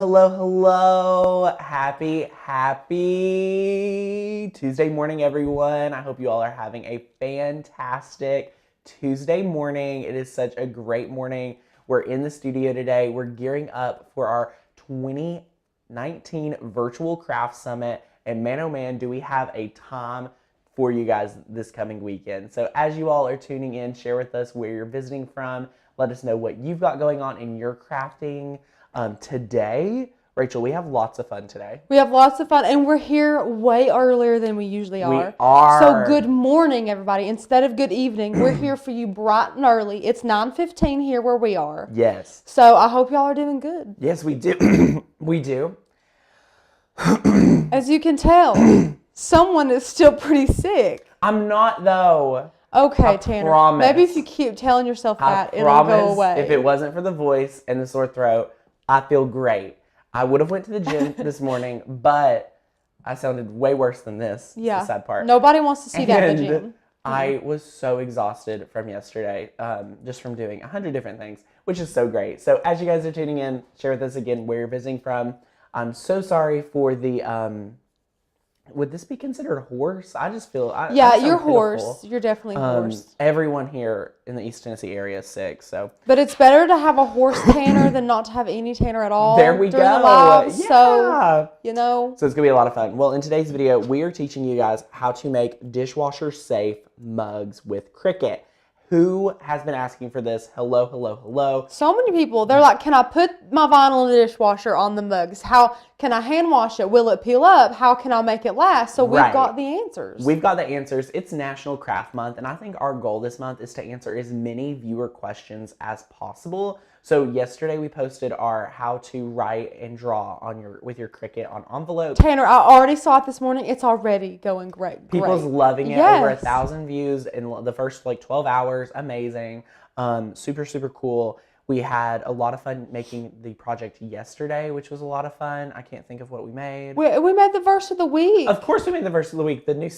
Hello, hello. Happy Tuesday morning, everyone. I hope you all are having a fantastic Tuesday morning. It is such a great morning. We're in the studio today. We're gearing up for our 2019 Virtual Craft Summit. And man, oh man, do we have a time for you guys this coming weekend. So as you all are tuning in, share with us where you're visiting from. Let us know what you've got going on in your crafting. Today, Rachel, we have lots of fun today. We have lots of fun, and we're here way earlier than we usually are. We are. So good morning, everybody. Instead of good evening, we're here for you bright and early. It's 9:15 here where we are. Yes. So I hope y'all are doing good. Yes, we do. We do. As you can tell, someone is still pretty sick. I'm not, though. Okay, Tanner. Promise. Maybe if you keep telling yourself that, it'll go away. If it wasn't for the voice and the sore throat, I feel great. I would have went to the gym this morning, but I sounded way worse than this. Yeah. That's the sad part. Nobody wants to see that at the gym. I was so exhausted from yesterday, just from doing 100 different things, which is so great. So as you guys are tuning in, share with us again where you're visiting from. I'm so sorry for the... would this be considered hoarse? I just feel... Yeah, you're hoarse. You're definitely hoarse. Everyone here in the East Tennessee area is sick, so... But it's better to have a hoarse Tanner than not to have any Tanner at all. There we during go. The live, yeah. So, you know. So it's going to be a lot of fun. Well, in today's video, we are teaching you guys how to make dishwasher safe mugs with Cricut. Who has been asking for this? Hello, hello, hello. So many people, they're like, can I put my vinyl in the dishwasher on the mugs? How can I hand wash it? Will it peel up? How can I make it last? So we've got the answers. We've got the answers. It's National Craft Month, and I think our goal this month is to answer as many viewer questions as possible. So yesterday we posted our how to write and draw on with your Cricut on envelope. Tanner, I already saw it this morning. It's already going great. People's loving it. Yes. Over 1,000 views in the first 12 hours. Amazing. Super, super cool. We had a lot of fun making the project yesterday, which was a lot of fun. I can't think of what we made. We made the verse of the week. Of course we made the verse of the week. The new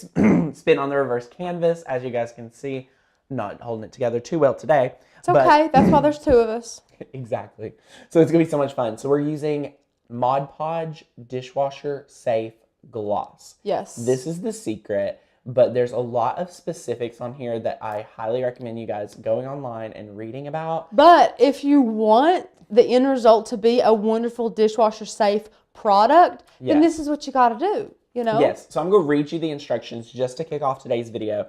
spin on the reverse canvas, as you guys can see. I'm not holding it together too well today. It's okay. That's why there's two of us. Exactly. So it's going to be so much fun. So we're using Mod Podge Dishwasher Safe Gloss. Yes. This is the secret, but there's a lot of specifics on here that I highly recommend you guys going online and reading about. But if you want the end result to be a wonderful dishwasher safe product, then this is what you got to do, you know? Yes. So I'm going to read you the instructions just to kick off today's video,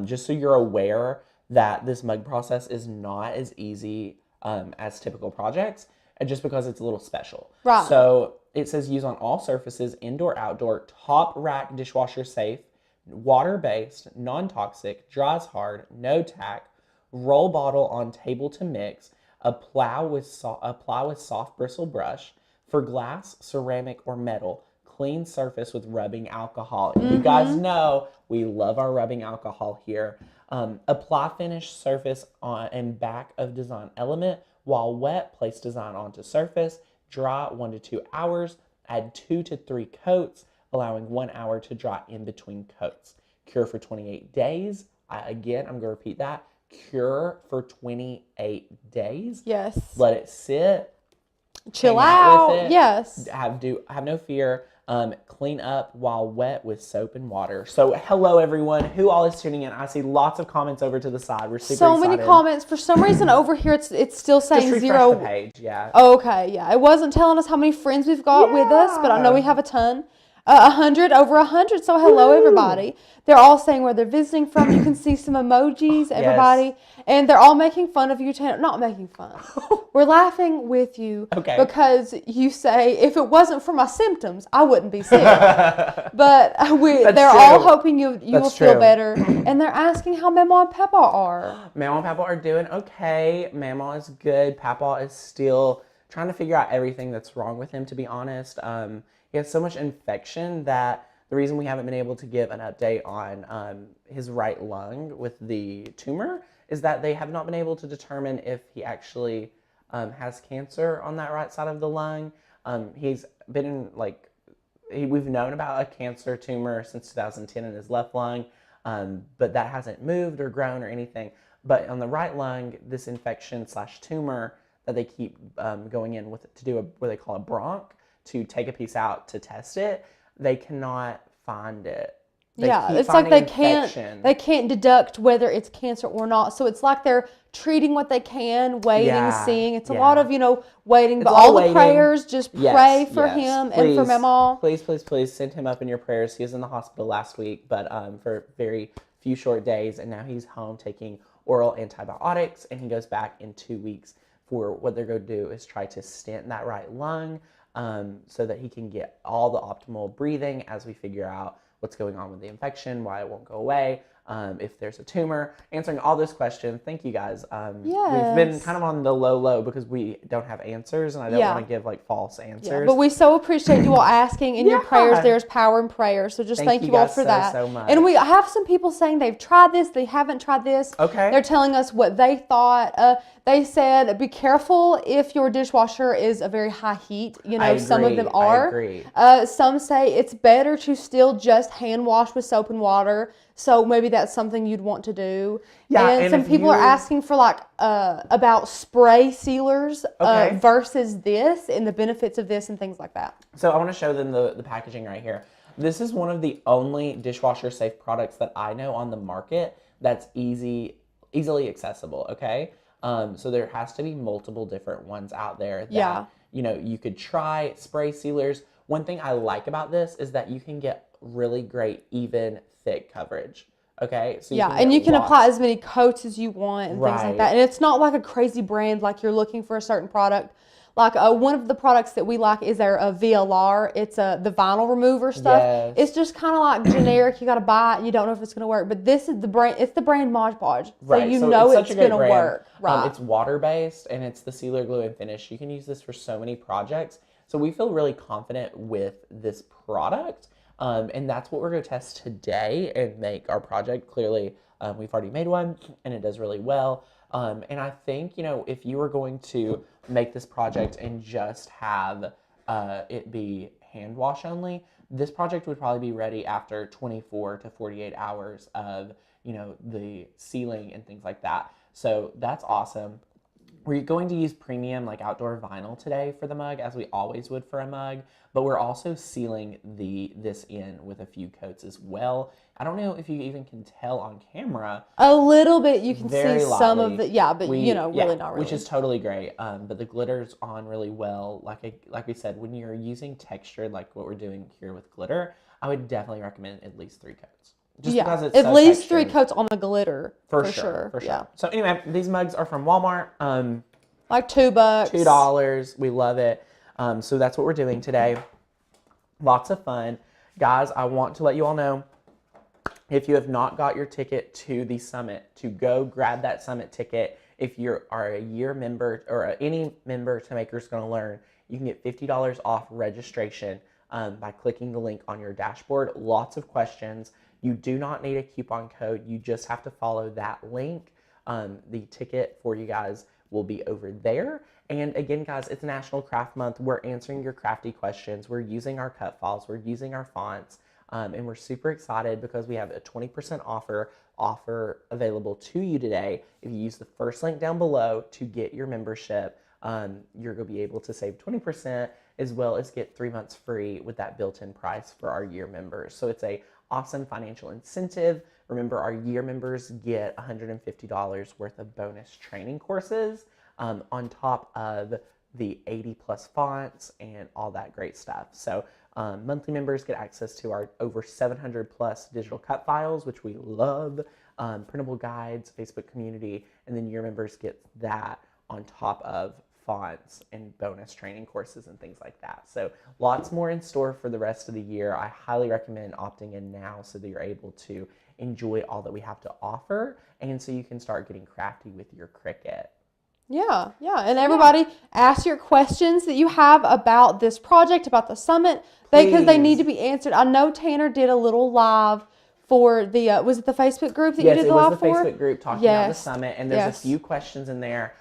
just so you're aware that this mug process is not as easy as typical projects, and just because it's a little special. Right. So it says use on all surfaces, indoor, outdoor, top rack dishwasher safe, water-based, non-toxic, dries hard, no tack, roll bottle on table to mix, apply with soft bristle brush. For glass, ceramic, or metal, clean surface with rubbing alcohol. You guys know we love our rubbing alcohol here. Apply finished surface on and back of design element. While wet, place design onto surface. Dry 1 to 2 hours. Add 2 to 3 coats, allowing 1 hour to dry in between coats. Cure for 28 days. Again, I'm going to repeat that. Cure for 28 days. Yes. Let it sit. Chill out. With it. Yes. Have no fear. Clean up while wet with soap and water. So hello everyone, who all is tuning in? I see lots of comments over to the side. We're super excited. So many comments. For some reason over here it's still saying just refresh 0. The page, yeah. Okay, yeah. It wasn't telling us how many friends we've got with us, but I know we have a ton. 100, over 100. So hello everybody. They're all saying where they're visiting from. You can see some emojis, everybody. Yes. And they're all making fun of you, Tanner. Not making fun. We're laughing with you because you say, if it wasn't for my symptoms, I wouldn't be sick. But they're all hoping you will feel better. And they're asking how Mama and Papa are. Mama and Papa are doing okay. Mama is good. Papa is still trying to figure out everything that's wrong with him, to be honest. He has so much infection that the reason we haven't been able to give an update on his right lung with the tumor is that they have not been able to determine if he actually has cancer on that right side of the lung. He's been in, we've known about a cancer tumor since 2010 in his left lung, but that hasn't moved or grown or anything. But on the right lung, this infection/tumor that they keep going in with to do what they call a bronch, to take a piece out to test it. They cannot find it. It's like they can't deduct whether it's cancer or not. So it's like they're treating what they can, waiting, seeing. It's a lot of, waiting. But all the prayers, just pray for him and for Mama. Please send him up in your prayers. He was in the hospital last week, but for very few short days, and now he's home taking oral antibiotics, and he goes back in 2 weeks for what they're going to do is try to stent that right lung so that he can get all the optimal breathing as we figure out what's going on with the infection, why it won't go away, if there's a tumor, answering all those questions. Thank you guys. We've been kind of on the low because we don't have answers, and I don't want to give false answers. Yeah, but we so appreciate you all asking in your prayers. There's power in prayer, so just thank you all for that. So much. And we have some people saying they've tried this, they haven't tried this. Okay. They're telling us what they thought. They said, be careful if your dishwasher is a very high heat. Some of them are. I agree. Some say it's better to still just hand wash with soap and water. So maybe that's something you'd want to do. Yeah, and some people are asking for about spray sealers versus this and the benefits of this and things like that. So I want to show them the packaging right here. This is one of the only dishwasher safe products that I know on the market that's easily accessible. Okay. So there has to be multiple different ones out there that, you could try spray sealers. One thing I like about this is that you can get really great, even thick coverage. Okay. So you can apply as many coats as you want and things like that. And it's not like a crazy brand, like you're looking for a certain product. Like one of the products that we like is our VLR. It's the vinyl remover stuff. Yes. It's just kind of like generic. You got to buy it and you don't know if it's going to work. But this is the brand. It's the brand Mod Podge. So it's going to work. Right. It's water based and it's the sealer, glue, and finish. You can use this for so many projects. So we feel really confident with this product. And that's what we're going to test today and make our project. Clearly, we've already made one and it does really well. And I think, if you were going to make this project and just have it be hand wash only, this project would probably be ready after 24 to 48 hours of, the sealing and things like that. So that's awesome. We're going to use premium outdoor vinyl today for the mug, as we always would for a mug, but we're also sealing this in with a few coats as well. I don't know if you even can tell on camera. A little bit, you can see some of it, but really not really. Which is totally great. But the glitter's on really well. Like we said, when you're using textured, like what we're doing here with glitter, I would definitely recommend at least 3 coats. Just because it's at least textured. 3 coats on the glitter. For sure. Yeah. So anyway, these mugs are from Walmart. Like $2. $2. We love it. So that's what we're doing today. Lots of fun. Guys, I want to let you all know, if you have not got your ticket to the summit, to go grab that summit ticket. If you are a year member or any member to Maker's Gonna Learn, you can get $50 off registration by clicking the link on your dashboard. Lots of questions. You do not need a coupon code. You just have to follow that link. The ticket for you guys will be over there. And again, guys, it's National Craft Month. We're answering your crafty questions. We're using our cut files. We're using our fonts. And we're super excited because we have a 20% offer available to you today. If you use the first link down below to get your membership, you're going to be able to save 20% as well as get 3 months free with that built-in price for our year members. So it's a awesome financial incentive. Remember, our year members get $150 worth of bonus training courses on top of the 80 plus fonts and all that great stuff. So monthly members get access to our over 700 plus digital cut files, which we love, printable guides, Facebook community, and then year members get that on top of fonts and bonus training courses and things like that. So lots more in store for the rest of the year. I highly recommend opting in now so that you're able to enjoy all that we have to offer and so you can start getting crafty with your Cricut. Yeah. And everybody, ask your questions that you have about this project, about the summit, because they need to be answered. I know Tanner did a little live for the, was it the Facebook group that you did the live for? Yes, it was the Facebook group talking about the summit, and there's a few questions in there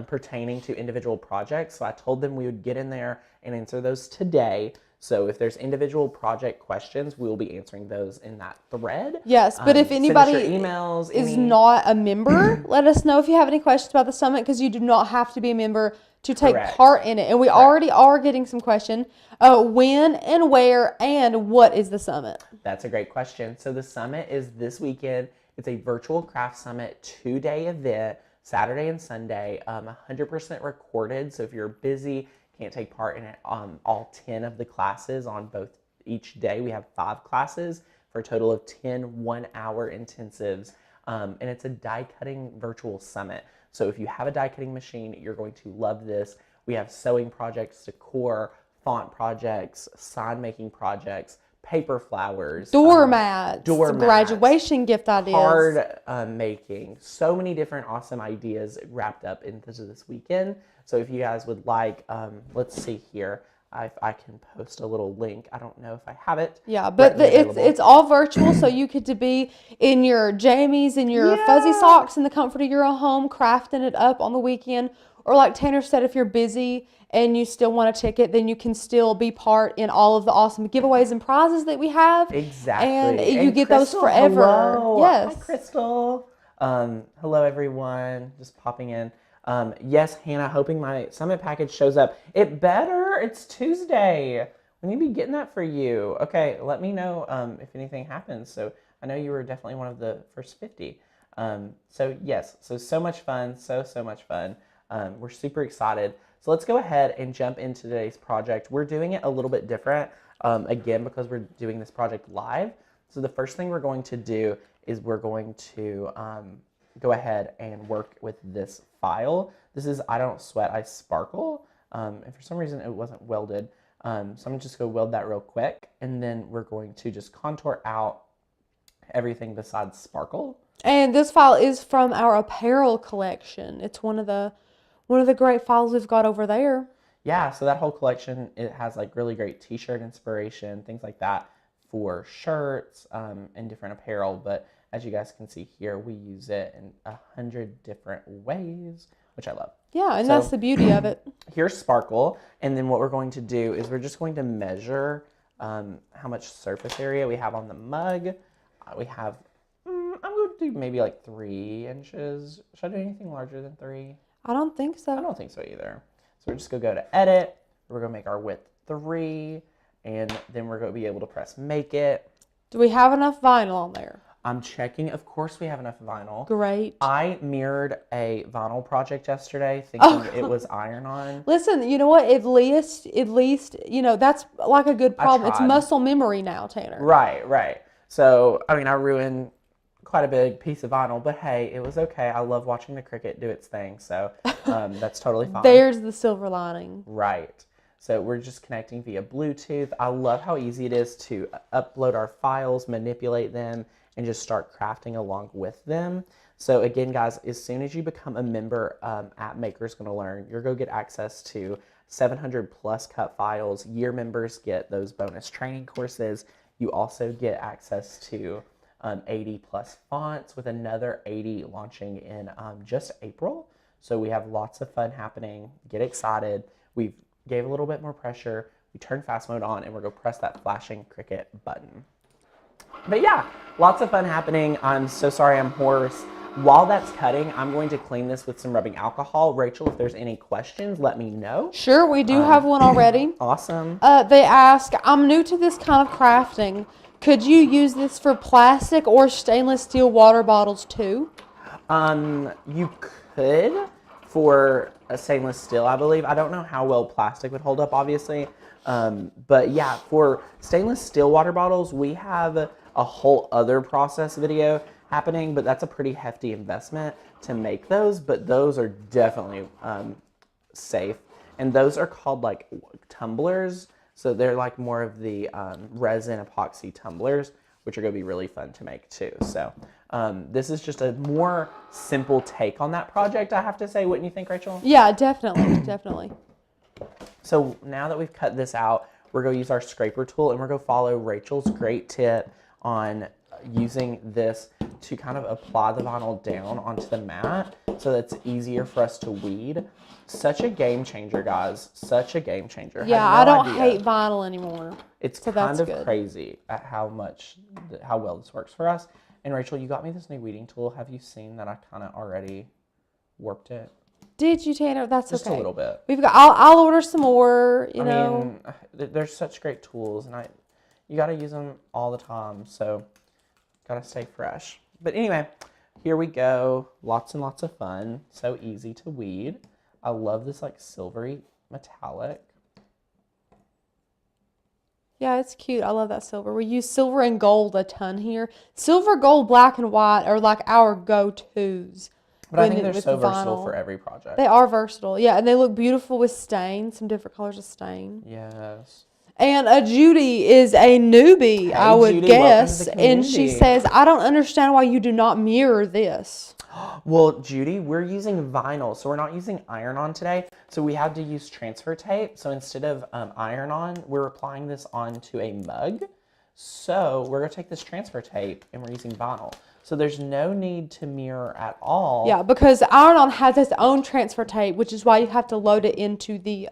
pertaining to individual projects. So I told them we would get in there and answer those today. So if there's individual project questions, we will be answering those in that thread. Yes, but if anybody emails, is not a member, let us know if you have any questions about the summit, because you do not have to be a member to take part in it. And we already are getting some questions. When and where and what is the summit? That's a great question. So the summit is this weekend. It's a virtual craft summit 2-day event, Saturday and Sunday, 100% recorded. So if you're busy, can't take part in it on all 10 of the classes on both each day. We have 5 classes for a total of 10 1-hour intensives. And it's a die cutting virtual summit. So if you have a die cutting machine, you're going to love this. We have sewing projects, decor, font projects, sign making projects, paper flowers, doormats, graduation gift ideas, card making, so many different awesome ideas wrapped up into this weekend. So if you guys would like, let's see here, if I can post a little link. I don't know if I have it. Yeah, but it's all virtual, so you get to be in your jammies and your fuzzy socks in the comfort of your own home, crafting it up on the weekend. Or like Tanner said, if you're busy and you still want a ticket, then you can still be part in all of the awesome giveaways and prizes that we have. Exactly. And you get Crystal, those forever. Hello. Yes. Hi, Crystal. Hello, everyone. Just popping in. Yes, Hannah, hoping my summit package shows up. It better. It's Tuesday. We need to be getting that for you. Okay, let me know if anything happens. So I know you were definitely one of the first 50. So yes, so much fun. So much fun. We're super excited. So let's go ahead and jump into today's project. We're doing it a little bit different, again, because we're doing this project live. So the first thing we're going to do is we're going to go ahead and work with this file. This is I Don't Sweat, I Sparkle. And for some reason it wasn't welded. So I'm just going to weld that real quick. And then we're going to just contour out everything besides sparkle. And this file is from our apparel collection. It's one of the great files we've got over there. Yeah, so that whole collection, it has like really great t-shirt inspiration, things like that for shirts and different apparel. But as you guys can see here, we use it in 100 different ways, which I love. Yeah, and that's the beauty of it. Here's sparkle, and then what we're going to do is we're just going to measure how much surface area we have on the mug. We have, I'm going to do maybe like 3 inches. Should I do anything larger than 3? I don't think so. I don't think so either. So we're just going to go to edit. We're going to make our width 3, and then we're going to be able to press make it. Do we have enough vinyl on there? I'm checking. Of course we have enough vinyl. Great. I mirrored a vinyl project yesterday thinking it was iron-on. Listen, you know what? At least, you know, that's like a good problem. It's muscle memory now, Tanner. Right. So, I mean, I ruined quite a big piece of vinyl, but hey, it was okay. I love watching the Cricut do its thing, so that's totally fine. There's the silver lining. Right. So we're just connecting via Bluetooth. I love how easy it is to upload our files, manipulate them, and just start crafting along with them. So again, guys, as soon as you become a member at Maker's Gonna Learn, you're going to get access to 700 plus cut files. Year members get those bonus training courses. You also get access to 80 plus fonts, with another 80 launching in just April. So we have lots of fun happening. Get excited. We gave a little bit more pressure. We turned fast mode on, and we're going to press that flashing Cricut button. But yeah, lots of fun happening. I'm so sorry I'm hoarse. While that's cutting, I'm going to clean this with some rubbing alcohol. Rachel, if there's any questions, let me know. Sure, we do have one already. Awesome. They ask, I'm new to this kind of crafting. Could you use this for plastic or stainless steel water bottles too? You could for a stainless steel, I believe. I don't know how well plastic would hold up, obviously. But yeah, for stainless steel water bottles, we have a whole other process video happening, but that's a pretty hefty investment to make those, but those are definitely safe. And those are called like tumblers. So they're like more of the resin epoxy tumblers, which are going to be really fun to make too. So this is just a more simple take on that project, I have to say. Wouldn't you think, Rachel? Yeah, definitely. So now that we've cut this out, we're going to use our scraper tool, and we're going to follow Rachel's great tip on using this to kind of apply the vinyl down onto the mat so that it's easier for us to weed. Such a game changer, guys. Such a game changer. Yeah, I don't hate vinyl anymore. It's kind of crazy at how well this works for us. And Rachel, you got me this new weeding tool. Have you seen that I kind of already warped it? Did you, Tanner? That's just okay. A little bit. We've got. I'll order some more. You know, there's such great tools, and you got to use them all the time. So, gotta stay fresh. But anyway, here we go. Lots and lots of fun. So easy to weed. I love this like silvery metallic. Yeah, it's cute. I love that silver. We use silver and gold a ton here. Silver, gold, black, and white are like our go-tos. But I think they're so versatile for every project. They are versatile. Yeah, and they look beautiful with stain, some different colors of stain. Yes. And Judy is a newbie, hey, I would guess. And she says, I don't understand why you do not mirror this. Well, Judy, we're using vinyl, so we're not using iron-on today. So we had to use transfer tape. So instead of iron-on, we're applying this onto a mug. So we're going to take this transfer tape, and we're using vinyl. So there's no need to mirror at all. Yeah, because iron-on has its own transfer tape, which is why you have to load it into the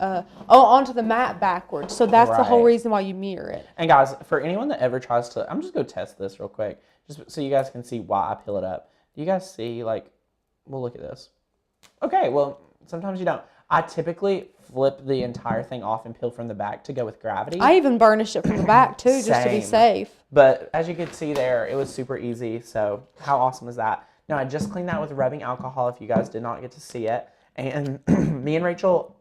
onto the mat backwards. So that's the whole reason why you mirror it. And guys, for anyone that ever tries to, I'm just going to test this real quick, just so you guys can see why I peel it up. Do you guys see, like, well, look at this. Okay, well, sometimes you don't. I typically flip the entire thing off and peel from the back to go with gravity. I even burnish it from the back, too, just to be safe. But as you can see there, it was super easy. So how awesome is that? Now, I just cleaned that with rubbing alcohol if you guys did not get to see it. And me and Rachel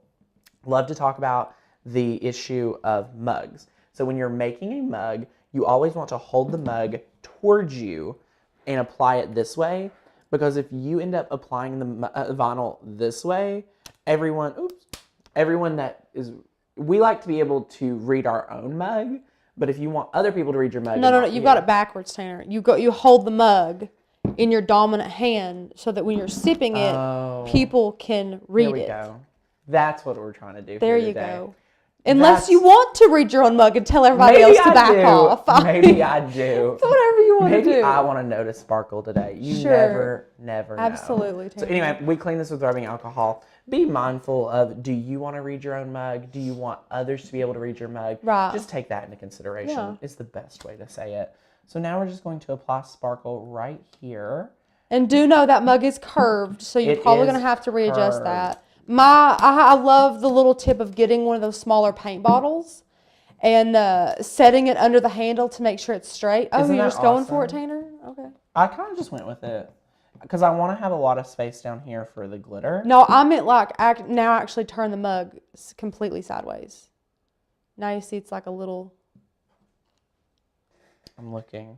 love to talk about the issue of mugs. So when you're making a mug, you always want to hold the mug towards you and apply it this way, because if you end up applying the vinyl this way, everyone that is, we like to be able to read our own mug, but if you want other people to read your mug, no, you got it backwards, Tanner. You hold the mug in your dominant hand so that when you're sipping it, people can read it. There we go. That's what we're trying to do. There you go. Unless you want to read your own mug and tell everybody else to back off. Maybe I do. So whatever you want to do. Maybe I want to notice sparkle today. You never know. Absolutely. So anyway, we clean this with rubbing alcohol. Be mindful of, do you want to read your own mug? Do you want others to be able to read your mug? Right. Just take that into consideration is the best way to say it. So now we're just going to apply sparkle right here. And do know that mug is curved, so you're probably going to have to readjust that. I love the little tip of getting one of those smaller paint bottles and setting it under the handle to make sure it's straight. Oh, you're just going for it, Tanner? Okay. I kind of just went with it because I want to have a lot of space down here for the glitter. No, I meant like now actually turn the mug completely sideways. Now you see it's like a little. I'm looking.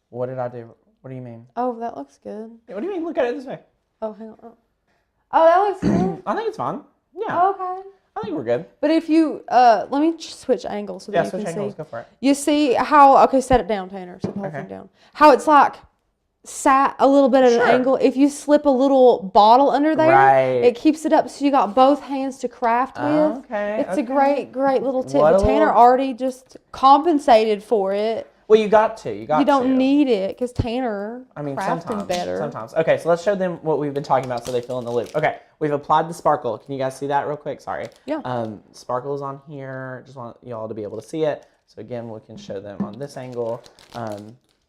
What did I do? What do you mean? Oh, that looks good. What do you mean? Look at it this way. Oh, hang on. Oh, that looks good. I think it's fine. Yeah. Okay. I think we're good. But if you, let me switch angles so that you can see. Yeah, switch angles. Go for it. You see how, okay, set it down, Tanner. Set the whole thing down. How it's like sat a little bit at an angle. If you slip a little bottle under there, it keeps it up so you got both hands to craft with. Okay. It's a great little tip. But Tanner already just compensated for it. Well, you got to. You don't need it because Tanner crafting better. Sometimes. Okay, so let's show them what we've been talking about so they fill in the loop. Okay, we've applied the sparkle. Can you guys see that real quick? Sorry. Yeah. Sparkle is on here. Just want y'all to be able to see it. So again, we can show them on this angle.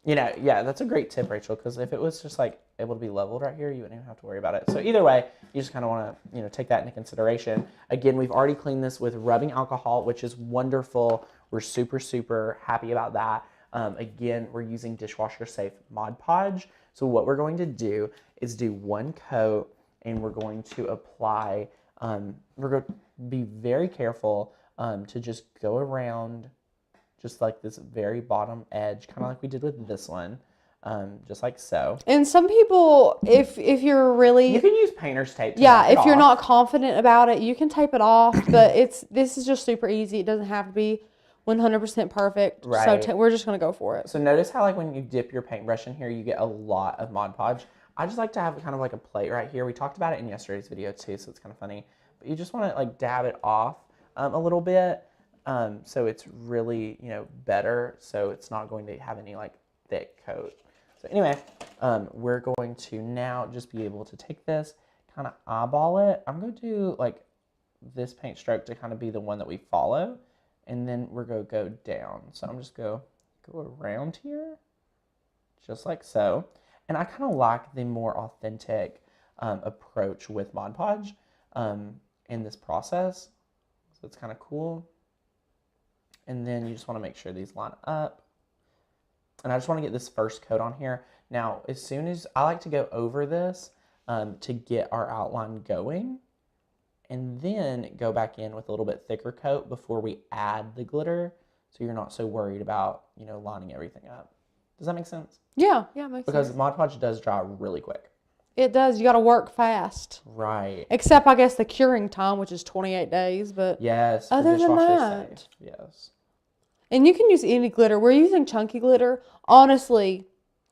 Yeah, that's a great tip, Rachel, because if it was just like able to be leveled right here, you wouldn't even have to worry about it. So either way, you just kind of want to, take that into consideration. Again, we've already cleaned this with rubbing alcohol, which is wonderful. We're super, super happy about that. Again, we're using Dishwasher Safe Mod Podge. So what we're going to do is do one coat, and we're going to apply, we're going to be very careful to just go around just like this very bottom edge, kind of like we did with this one, just like so. And some people, if you're really... You can use painter's tape to if you're not confident about it, you can tape it off, but this is just super easy. It doesn't have to be 100% perfect. Right. So we're just going to go for it. So notice how like when you dip your paintbrush in here, you get a lot of Mod Podge. I just like to have kind of like a plate right here. We talked about it in yesterday's video too, so it's kind of funny. But you just want to like dab it off a little bit so it's really, better. So it's not going to have any like thick coat. So anyway, we're going to now just be able to take this, kind of eyeball it. I'm going to do like this paint stroke to kind of be the one that we follow, and then we're going to go down. So I'm just going to go around here, just like so. And I kind of like the more authentic approach with Mod Podge in this process. So it's kind of cool. And then you just want to make sure these line up. And I just want to get this first coat on here. Now, as soon as I like to go over this to get our outline going, and then go back in with a little bit thicker coat before we add the glitter, so you're not so worried about, you know, lining everything up. Does that make sense? Yeah, it makes sense. Because Mod Podge does dry really quick. It does. You got to work fast. Right. Except, I guess, the curing time, which is 28 days. But yes, other than that, safe. Yes. And you can use any glitter. We're using chunky glitter. Honestly,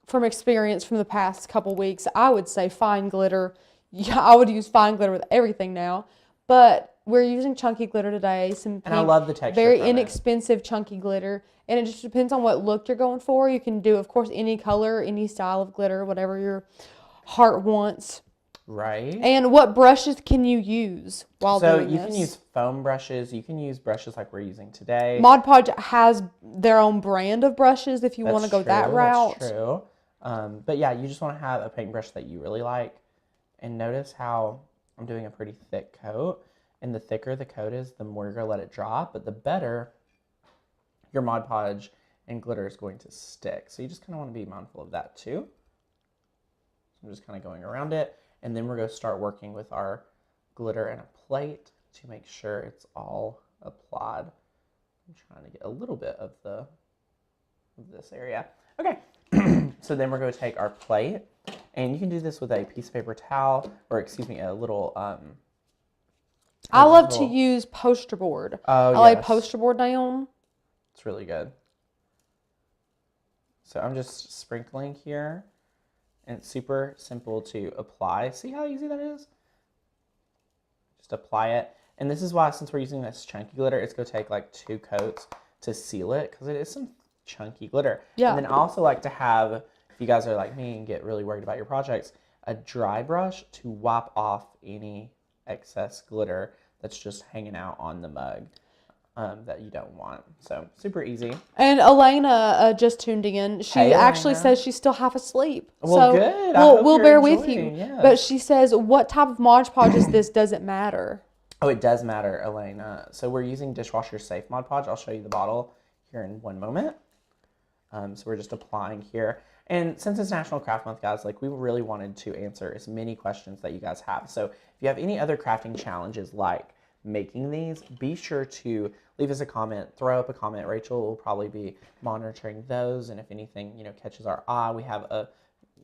from experience from the past couple weeks, I would say fine glitter. Yeah, I would use fine glitter with everything now. But we're using chunky glitter today. Some pink, and I love the texture. Very inexpensive chunky glitter. And it just depends on what look you're going for. You can do, of course, any color, any style of glitter, whatever your heart wants. Right. And what brushes can you use while doing this? So you can use foam brushes. You can use brushes like we're using today. Mod Podge has their own brand of brushes if you want to go that route. That's true. But yeah, you just want to have a paintbrush that you really like. And notice how I'm doing a pretty thick coat. And the thicker the coat is, the more you're going to let it dry. But the better your Mod Podge and glitter is going to stick. So you just kind of want to be mindful of that too. So I'm just kind of going around it. And then we're going to start working with our glitter and a plate to make sure it's all applied. I'm trying to get a little bit of this area. Okay. So then we're going to take our plate, and you can do this with a piece of paper towel, or excuse me, a little I love to use poster board. Oh, I lay poster board down. It's really good. So I'm just sprinkling here, and it's super simple to apply. See how easy that is? Just apply it. And this is why, since we're using this chunky glitter, it's going to take like 2 coats to seal it, because it is some chunky glitter. Yeah. And then I also like to have, if you guys are like me and get really worried about your projects, a dry brush to wipe off any excess glitter that's just hanging out on the mug that you don't want. So super easy. And Elena just tuned in. She actually says she's still half asleep. Well, so good. We'll bear with you. Yes. But she says, what type of Mod Podge is this? Does it matter? Oh, it does matter, Elena. So we're using Dishwasher Safe Mod Podge. I'll show you the bottle here in one moment. So we're just applying here. And since it's National Craft Month, guys, like we really wanted to answer as many questions that you guys have. So if you have any other crafting challenges like making these, be sure to leave us a comment, throw up a comment. Rachel will probably be monitoring those. And if anything, you know, catches our eye, we have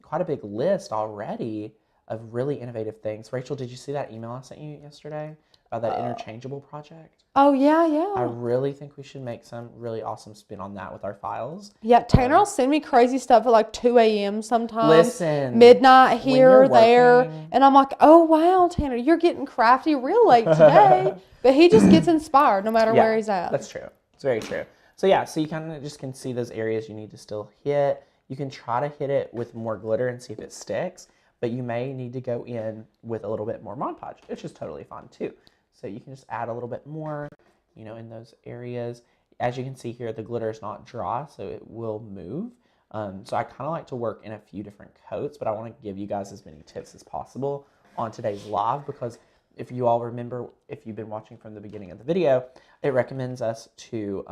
quite a big list already of really innovative things. Rachel, did you see that email I sent you yesterday about that interchangeable project? Oh, yeah. I really think we should make some really awesome spin on that with our files. Yeah, Tanner will send me crazy stuff at like 2 a.m. sometimes. Listen. Midnight here, there. And I'm like, oh, wow, Tanner, you're getting crafty real late today. But he just gets inspired no matter where he's at. That's true. It's very true. So, yeah, so you kind of just can see those areas you need to still hit. You can try to hit it with more glitter and see if it sticks. But you may need to go in with a little bit more Mod Podge, which is totally fine too. So you can just add a little bit more, you know, in those areas. As you can see here, the glitter is not dry, so it will move. So I kind of like to work in a few different coats, but I want to give you guys as many tips as possible on today's live, because if you all remember, if you've been watching from the beginning of the video, it recommends us to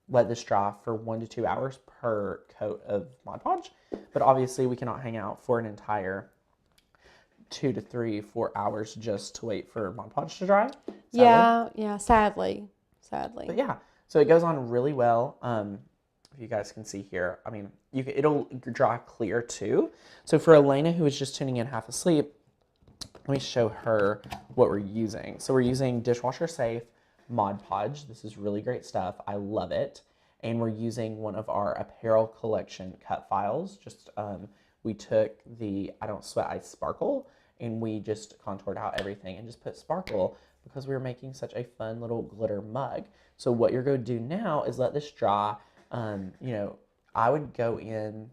let this dry for 1 to 2 hours per coat of Mod Podge. But obviously we cannot hang out for an entire 2 to 3, 4 hours just to wait for Mod Podge to dry. Sadly. Yeah, sadly. But yeah, so it goes on really well. If you guys can see here, I mean, it'll dry clear too. So for Elena, who was just tuning in half asleep, let me show her what we're using. So we're using Dishwasher Safe Mod Podge. This is really great stuff. I love it. And we're using one of our apparel collection cut files. Just we took the I Don't Sweat, I Sparkle, and we just contoured out everything and just put sparkle because we were making such a fun little glitter mug. So what you're going to do now is let this dry. You know, I would go in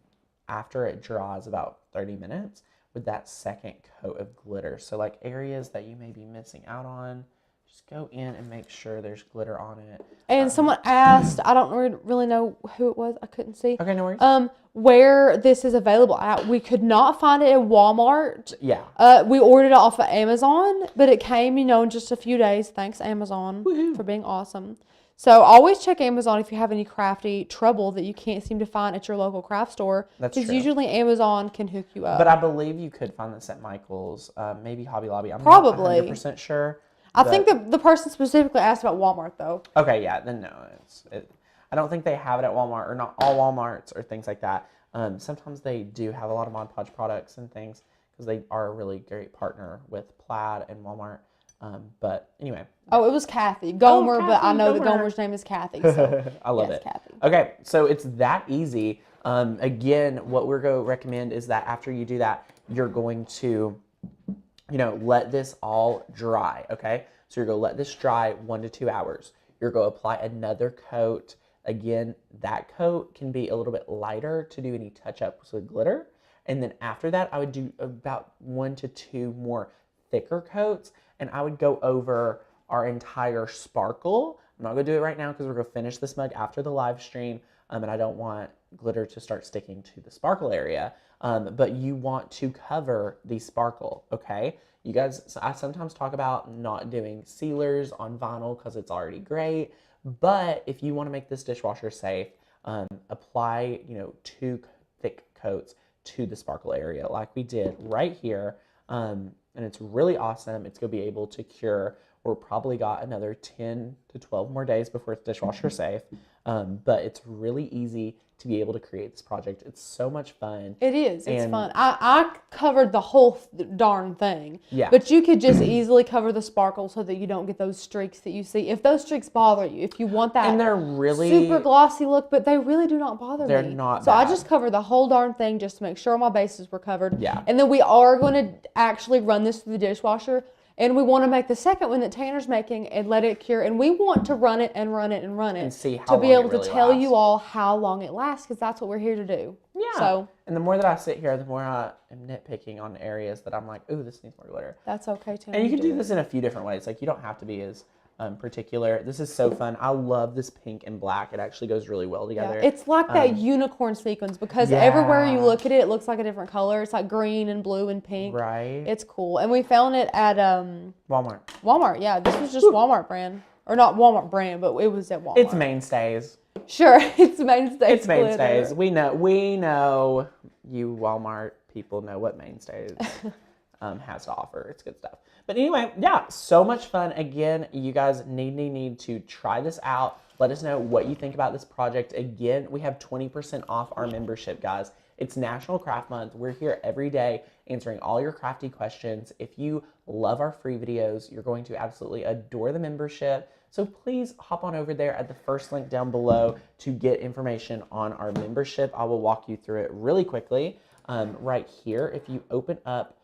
after it dries about 30 minutes with that second coat of glitter. So like areas that you may be missing out on, just go in and make sure there's glitter on it. And someone asked, I don't really know who it was. I couldn't see. Okay, no worries. Where this is available at. We could not find it at Walmart. Yeah. We ordered it off of Amazon, but it came, in just a few days. Thanks, Amazon, for being awesome. So always check Amazon if you have any crafty trouble that you can't seem to find at your local craft store. That's true. Because usually Amazon can hook you up. But I believe you could find this at Michael's, maybe Hobby Lobby. I'm Probably. not 100% sure. I think the person specifically asked about Walmart, though. Okay, yeah, then no. I don't think they have it at Walmart, or not all Walmarts or things like that. Sometimes they do have a lot of Mod Podge products and things because they are a really great partner with Plaid and Walmart. But anyway. Oh, it was Kathy. Gomer, Kathy, but I know Gomer. that Gomer's name is Kathy. So. I love it. Kathy. Okay, so it's that easy. Again, what we're going to recommend is that after you do that, you're going to, let this all dry, okay? So you're going to let this dry 1 to 2 hours. You're going to apply another coat. Again, that coat can be a little bit lighter to do any touch-ups with glitter. And then after that, I would do about 1 to 2 more thicker coats. And I would go over our entire sparkle. I'm not going to do it right now because we're going to finish this mug after the live stream. And I don't want glitter to start sticking to the sparkle area. But you want to cover the sparkle, okay? You guys, I sometimes talk about not doing sealers on vinyl because it's already great. But if you want to make this dishwasher safe, apply, 2 thick coats to the sparkle area like we did right here. And it's really awesome. It's going to be able to cure. We're probably got another 10 to 12 more days before it's dishwasher safe. But it's really easy to be able to create this project. It's so much fun. It is. It's fun. I covered the whole darn thing. Yeah. But you could just easily cover the sparkle so that you don't get those streaks that you see. If those streaks bother you, if you want that and they're really super glossy look, but they really do not bother me. They're not So bad. I just covered the whole darn thing just to make sure my bases were covered. Yeah. And then we are going to actually run this through the dishwasher. And we want to make the second one that Tanner's making and let it cure. And we want to run it and run it and run it. And see how to be long able it really to tell lasts. you all how long it lasts because that's what we're here to do. Yeah. So, and the more that I sit here, the more I am nitpicking on areas that I'm like, ooh, this needs more glitter. that's okay, Tanner. And you can do this in a few different ways. Like, you don't have to be as particular. This is so fun. I love this pink and black. It actually goes really well together. Yeah, it's like that unicorn sequence because everywhere you look at it, it looks like a different color. It's like green and blue and pink. Right. It's cool. And we found it at Walmart. Walmart. Yeah, this was just Walmart brand. Or not Walmart brand, but it was at Walmart. It's Mainstays. Sure, it's Mainstays. It's Mainstays. We know you Walmart people know what Mainstays has to offer. It's good stuff. But anyway, yeah, so much fun. Again, you guys need to try this out. Let us know what you think about this project. Again, we have 20% off our membership, guys. It's National Craft Month. We're here every day answering all your crafty questions. If you love our free videos, you're going to absolutely adore the membership. So please hop on over there at the first link down below to get information on our membership. I will walk you through it really quickly. Right here, if you open up,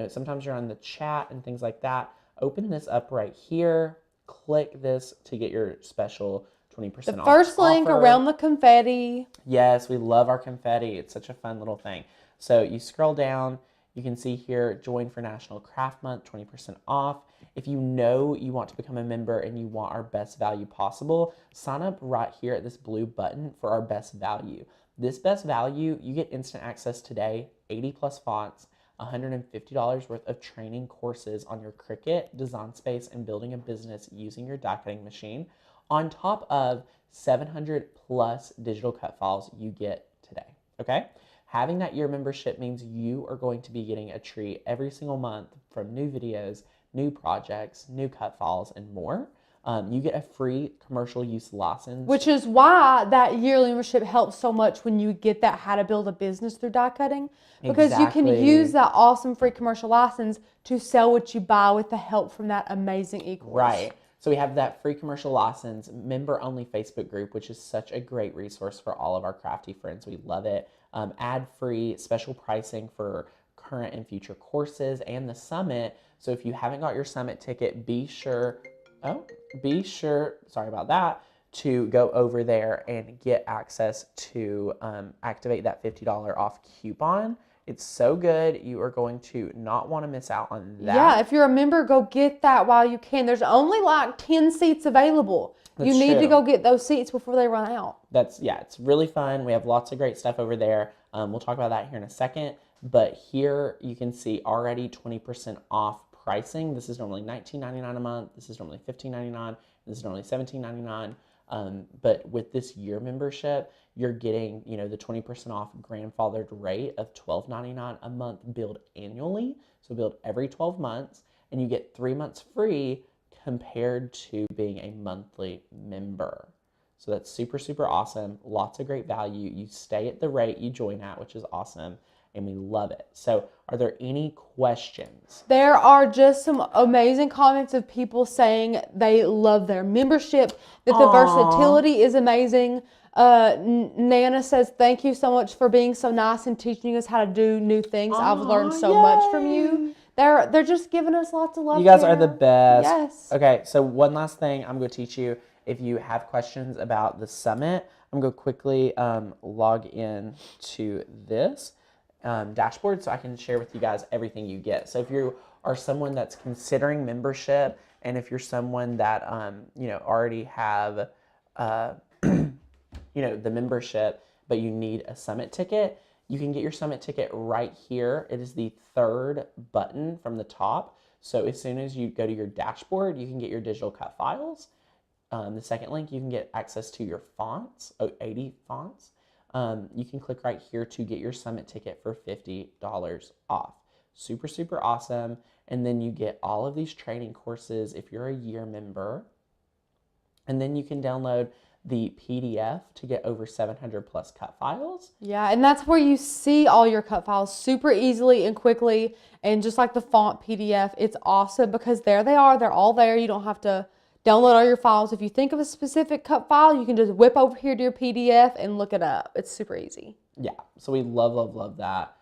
sometimes you're on the chat and things like that. Open this up right here. Click this to get your special 20% off. The first link around the confetti. Yes, we love our confetti. It's such a fun little thing. So you scroll down. You can see here, join for National Craft Month, 20% off. If you know you want to become a member and you want our best value possible, sign up right here at this blue button for our best value. This best value, you get instant access today, 80 plus fonts, $150 worth of training courses on your Cricut, design space, and building a business using your die cutting machine, on top of 700 plus digital cut files you get today, okay? Having that year membership means you are going to be getting a treat every single month from new videos, new projects, new cut files, and more. You get a free commercial use license. Which is why that yearly membership helps so much when you get that how to build a business through die cutting. Because you can use that awesome free commercial license to sell what you buy with the help from that amazing e-course. Right. So we have that free commercial license, member-only Facebook group, which is such a great resource for all of our crafty friends. We love it. Ad-free, special pricing for current and future courses and the summit. So if you haven't got your summit ticket, be sure, sorry about that. to go over there and get access to activate that $50 off coupon. It's so good. You are going to not want to miss out on that. Yeah, if you're a member, go get that while you can. There's only like 10 seats available. You need to go get those seats before they run out. It's really fun. We have lots of great stuff over there. We'll talk about that here in a second. But here you can see already 20% off pricing. This is normally $19.99 a month. This is normally $15.99. This is normally $17.99. But with this year membership, you're getting, the 20% off grandfathered rate of $12.99 a month billed annually. So billed every 12 months, and you get 3 months free compared to being a monthly member. So that's super, super awesome. Lots of great value. You stay at the rate you join at, which is awesome, and we love it. So are there any questions? There are just some amazing comments of people saying they love their membership, that the versatility is amazing. Nana says, thank you so much for being so nice and teaching us how to do new things. I've learned so much from you. They're just giving us lots of love. You guys are the best. Yes. Okay, so one last thing I'm going to teach you. If you have questions about the summit, I'm going to quickly log in to this dashboard so I can share with you guys everything you get. So if you are someone that's considering membership, and if you're someone that already have the membership, but you need a summit ticket, you can get your summit ticket right here. It is the third button from the top. So as soon as you go to your dashboard, you can get your digital cut files. The second link, you can get access to your fonts, 80 fonts. You can click right here to get your summit ticket for $50 off. Super, super awesome. And then you get all of these training courses if you're a year member. And then you can download the PDF to get over 700 plus cut files. Yeah, and that's where you see all your cut files super easily and quickly. And just like the font PDF, it's awesome because there they are. They're all there. You don't have to download all your files. If you think of a specific cut file, you can just whip over here to your PDF and look it up. It's super easy. Yeah, so we love, love, love that.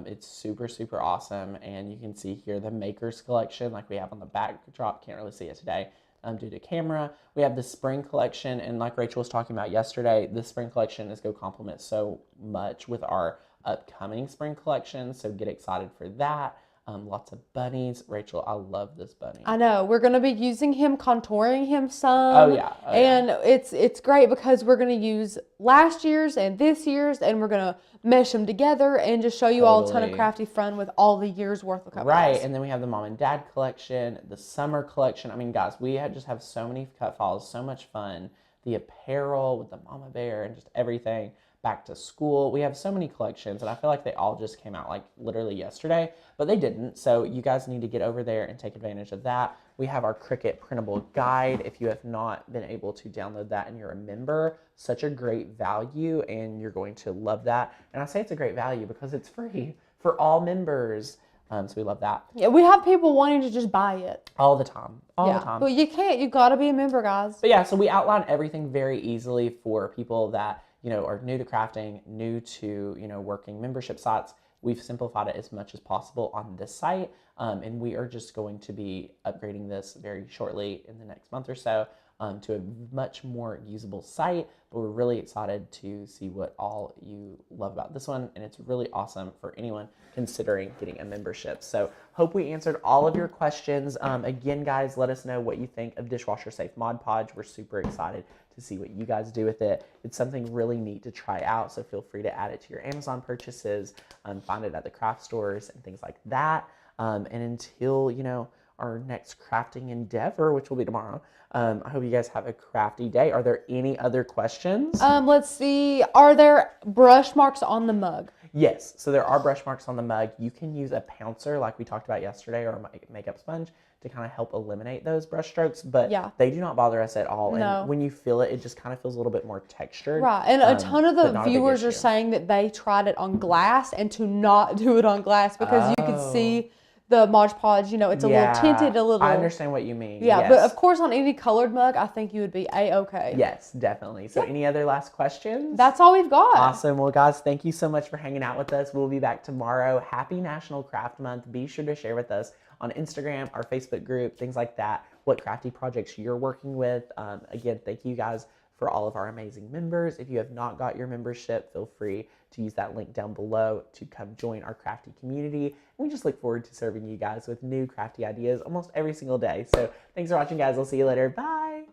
It's super, super awesome. And you can see here the Makers collection like we have on the backdrop. Can't really see it today due to camera. We have the spring collection, and like Rachel was talking about yesterday, the spring collection is going to complement so much with our upcoming spring collection, so get excited for that. Lots of bunnies. Rachel, I love this bunny. I know. We're going to be using him, contouring him some. Oh, yeah. And it's great because we're going to use last year's and this year's, and we're going to mesh them together and just show you all a ton of crafty fun with all the year's worth of cut files. Right, and then we have the mom and dad collection, the summer collection. I mean, guys, we just have so many cut files, so much fun. The apparel with the mama bear and just everything. Back to school. We have so many collections, and I feel like they all just came out like literally yesterday, but they didn't. So you guys need to get over there and take advantage of that. We have our Cricut printable guide. If you have not been able to download that and you're a member, such a great value, and you're going to love that. And I say it's a great value because it's free for all members. So we love that. Yeah, we have people wanting to just buy it. All the time. All the time. But you can't. You got to be a member, guys. But yeah, so we outline everything very easily for people that are new to crafting, new to, working membership sites. We've simplified it as much as possible on this site. And we are just going to be upgrading this very shortly in the next month or so to a much more usable site. But we're really excited to see what all you love about this one. And it's really awesome for anyone considering getting a membership. So hope we answered all of your questions. Again, guys, let us know what you think of Dishwasher Safe Mod Podge. We're super excited to see what you guys do with it. It's something really neat to try out, so feel free to add it to your Amazon purchases, find it at the craft stores and things like that. And until, our next crafting endeavor, which will be tomorrow, I hope you guys have a crafty day. Are there any other questions? Let's see. Are there brush marks on the mug? Yes, so there are brush marks on the mug. You can use a pouncer like we talked about yesterday, or a makeup sponge to kind of help eliminate those brush strokes, but they do not bother us at all. No. And when you feel it, it just kind of feels a little bit more textured. Right, and a ton of the viewers are saying that they tried it on glass and to not do it on glass because you can see the Mod Podge, it's a little tinted, a little. I understand what you mean. Yeah, yes. But of course on any colored mug, I think you would be A-okay. Yes, definitely. So any other last questions? That's all we've got. Awesome. Well, guys, thank you so much for hanging out with us. We'll be back tomorrow. Happy National Craft Month. Be sure to share with us on Instagram, our Facebook group, things like that, what crafty projects you're working with. Again, thank you guys for all of our amazing members. If you have not got your membership, feel free to use that link down below to come join our crafty community. And we just look forward to serving you guys with new crafty ideas almost every single day. So thanks for watching, guys. I'll see you later. Bye.